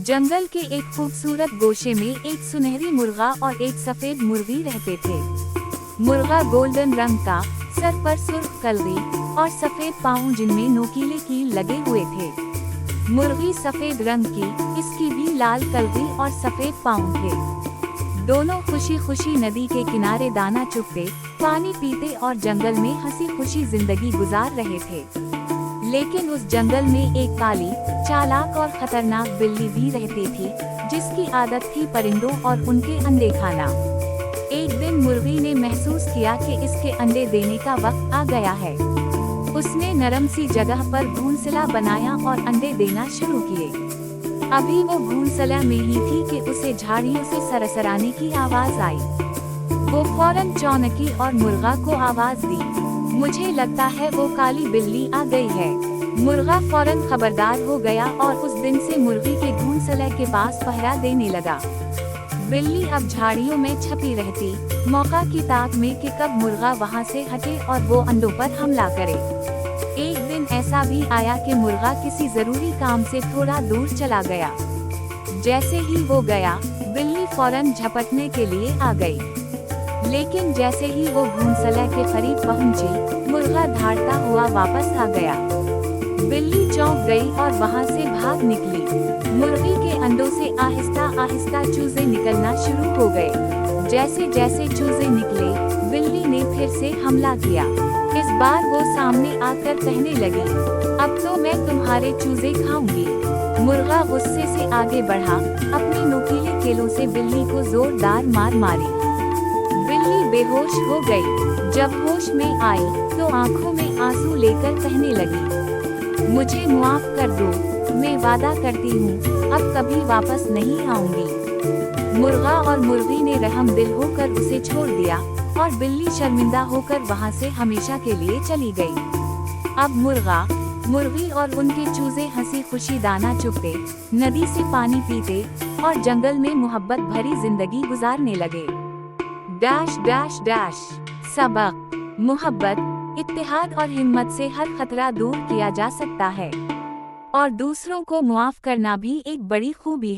जंगल के एक खूबसूरत गोशे में एक सुनहरी मुर्गा और एक सफेद मुर्गी रहते थे। मुर्गा गोल्डन रंग का, सर पर सुर्ख कलगी और सफेद पाँव जिनमें नोकीले कील लगे हुए थे। मुर्गी सफेद रंग की, इसकी भी लाल कलगी और सफेद पाँव थे। दोनों खुशी खुशी नदी के किनारे दाना चुगते, पानी पीते और जंगल में हंसी खुशी जिंदगी गुजार रहे थे। लेकिन उस जंगल में एक काली, चालाक और खतरनाक बिल्ली भी रहती थी, जिसकी आदत थी परिंदों और उनके अंडे खाना। एक दिन मुर्गी ने महसूस किया कि इसके अंडे देने का वक्त आ गया है। उसने नरम सी जगह पर घोंसला बनाया और अंडे देना शुरू किए। अभी वो घोंसला में ही थी कि उसे झाड़ियों से सरसराने की आवाज आई। वो फौरन चौंकी और मुर्गा को आवाज दी। मुझे लगता है वो काली बिल्ली आ गई है। मुर्गा फौरन खबरदार हो गया और उस दिन से मुर्गी के घोंसले के पास पहरा देने लगा। बिल्ली अब झाड़ियों में छपी रहती, मौका की ताक में कि कब मुर्गा वहां से हटे और वो अंडों पर हमला करे। एक दिन ऐसा भी आया कि मुर्गा किसी जरूरी काम से थोड़ा दूर चला गया। जैसे ही वो गया, बिल्ली फौरन झपटने के लिए आ गई। लेकिन जैसे ही वो घोंसले के करीब पहुंची, मुर्गा धाड़ता हुआ वापस आ गया। बिल्ली चौंक गई और वहां से भाग निकली। मुर्गी के अंडों से आहिस्ता आहिस्ता चूजे निकलना शुरू हो गए। जैसे जैसे चूजे निकले, बिल्ली ने फिर से हमला किया। इस बार वो सामने आकर कहने लगी, अब तो मैं तुम्हारे चूजे खाऊंगी। मुर्गा गुस्से से आगे बढ़ा, अपने नोकीले केलों से बिल्ली को जोरदार मार मारी। बिल्ली बेहोश हो गई। जब होश में आई, तो आंखों में आंसू लेकर कहने लगी, मुझे माफ कर दो, मैं वादा करती हूँ, अब कभी वापस नहीं आऊंगी। मुर्गा और मुर्गी ने रहम दिल होकर उसे छोड़ दिया और बिल्ली शर्मिंदा होकर वहाँ से हमेशा के लिए चली गई। अब मुर्गा, मुर्गी और उनके चूजे हंसी खुशी दाना चुगते, नदी से पानी पीते और जंगल में मोहब्बत भरी जिंदगी गुजारने लगे। Dash dash dash. सबक: मोहब्बत, इत्तेहाद और हिम्मत से हर खतरा दूर किया जा सकता है और दूसरों को मुआफ करना भी एक बड़ी खूबी है।